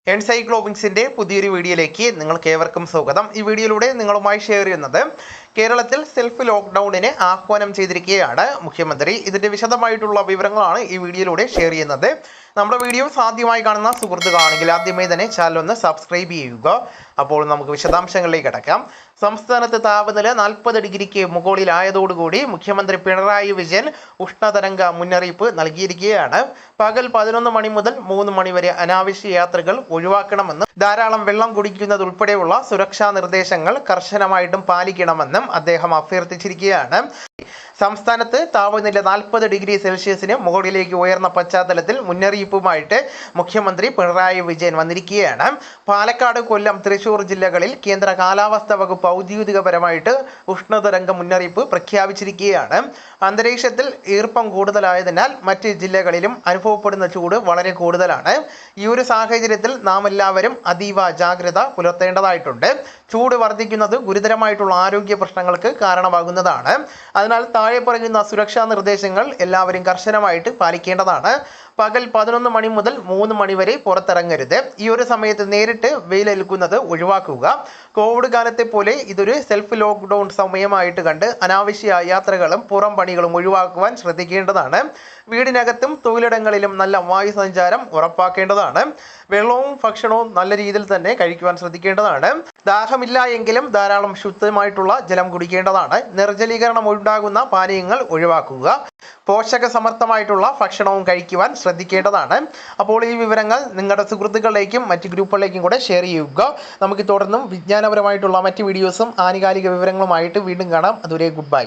എൻസൈക്ലോവിങ്സിന്റെ പുതിയൊരു വീഡിയോയിലേക്ക് നിങ്ങൾക്ക് ഏവർക്കും സ്വാഗതം. ഈ വീഡിയോയിലൂടെ നിങ്ങളുമായി ഷെയർ ചെയ്യുന്നത് കേരളത്തിൽ സെൽഫ് ലോക്ക്ഡൌണിന് ആഹ്വാനം ചെയ്തിരിക്കുകയാണ് മുഖ്യമന്ത്രി. ഇതിന്റെ വിശദമായിട്ടുള്ള വിവരങ്ങളാണ് ഈ വീഡിയോയിലൂടെ ഷെയർ ചെയ്യുന്നത്. നമ്മുടെ വീഡിയോ ആദ്യമായി കാണുന്ന സുഹൃത്തുക്കളാണെങ്കിൽ ആദ്യമേ തന്നെ ചാനൽ ഒന്ന് സബ്സ്ക്രൈബ് ചെയ്യുക. അപ്പോൾ നമുക്ക് വിശദാംശങ്ങളിലേക്ക് കടക്കാം. സംസ്ഥാനത്ത് താപനില 40 ഡിഗ്രിക്ക് മുകളിലായതോടുകൂടി മുഖ്യമന്ത്രി പിണറായി വിജയൻ ഉഷ്ണതരംഗ മുന്നറിയിപ്പ് നൽകിയിരിക്കുകയാണ്. പകൽ 11 മണി മുതൽ 3 മണി വരെ അനാവശ്യ യാത്രകൾ ഒഴിവാക്കണമെന്നും ധാരാളം വെള്ളം കുടിക്കുന്നതുൾപ്പെടെയുള്ള സുരക്ഷാ നിർദ്ദേശങ്ങൾ കർശനമായിട്ടും പാലിക്കണമെന്നും അദ്ദേഹം അഭ്യർത്ഥിച്ചിരിക്കുകയാണ്. സംസ്ഥാനത്ത് താപനില 40 ഡിഗ്രി സെൽഷ്യസിന് മുകളിലേക്ക് ഉയർന്ന പശ്ചാത്തലത്തിൽ മുന്നറിയിപ്പുമായിട്ട് മുഖ്യമന്ത്രി പിണറായി വിജയൻ വന്നിരിക്കുകയാണ്. പാലക്കാട്, കൊല്ലം, തൃശൂർ ജില്ലകളിൽ കേന്ദ്ര കാലാവസ്ഥാ വകുപ്പ് ഔദ്യോഗികപരമായിട്ട് ഉഷ്ണതരംഗ മുന്നറിയിപ്പ് പ്രഖ്യാപിച്ചിരിക്കുകയാണ്. അന്തരീക്ഷത്തിൽ ഈർപ്പം കൂടുതലായതിനാൽ മറ്റ് ജില്ലകളിലും അനുഭവപ്പെടുന്ന ചൂട് വളരെ കൂടുതലാണ്. ഈ ഒരു സാഹചര്യത്തിൽ നാം എല്ലാവരും അതീവ ജാഗ്രത പുലർത്തേണ്ടതായിട്ടുണ്ട്. ചൂട് വർദ്ധിക്കുന്നത് ഗുരുതരമായിട്ടുള്ള ആരോഗ്യ പ്രശ്നങ്ങൾക്ക് കാരണമാകുന്നതാണ്. അതിനാൽ താഴെ പറയുന്ന സുരക്ഷാ നിർദ്ദേശങ്ങൾ എല്ലാവരും കർശനമായിട്ട് പാലിക്കേണ്ടതാണ്. പകൽ 11 മണി മുതൽ 3 മണി വരെ പുറത്തിറങ്ങരുത്. ഈ ഒരു സമയത്ത് നേരിട്ട് വെയിലേൽക്കുന്നത് ഒഴിവാക്കുക. കോവിഡ് കാലത്തെ പോലെ ഇതൊരു സെൽഫ് ലോക്ക്ഡൗൺ സമയമായിട്ട് കണ്ട് അനാവശ്യ യാത്രകളും പുറം പണികളും ഒഴിവാക്കുവാൻ ശ്രദ്ധിക്കേണ്ടതാണ്. വീടിനകത്തും തൊഴിലിടങ്ങളിലും നല്ല വായു സഞ്ചാരം ഉറപ്പാക്കേണ്ടതാണ്. വെള്ളവും ഭക്ഷണവും നല്ല രീതിയിൽ തന്നെ കഴിക്കുവാൻ ശ്രദ്ധിക്കേണ്ടതാണ്. ദാഹമില്ല എങ്കിലും ധാരാളം ശുദ്ധമായിട്ടുള്ള ജലം കുടിക്കേണ്ടതാണ്. നിർജ്ജലീകരണം ഉണ്ടാകുന്ന പാനീയങ്ങൾ ഒഴിവാക്കുക. പോഷക സമർത്ഥമായിട്ടുള്ള ഭക്ഷണവും കഴിക്കുവാൻ ശ്രദ്ധിക്കേണ്ടതാണ്. അപ്പോൾ ഈ വിവരങ്ങൾ നിങ്ങളുടെ സുഹൃത്തുക്കളിലേക്കും മറ്റ് ഗ്രൂപ്പുകളിലേക്കും കൂടെ ഷെയർ ചെയ്യുക. നമുക്ക് തുടർന്നും വിജ്ഞാനപരമായിട്ടുള്ള മറ്റ് വീഡിയോസും ആനുകാലിക വിവരങ്ങളുമായിട്ട് വീണ്ടും കാണാം. അതുവരെ ഗുഡ് ബൈ.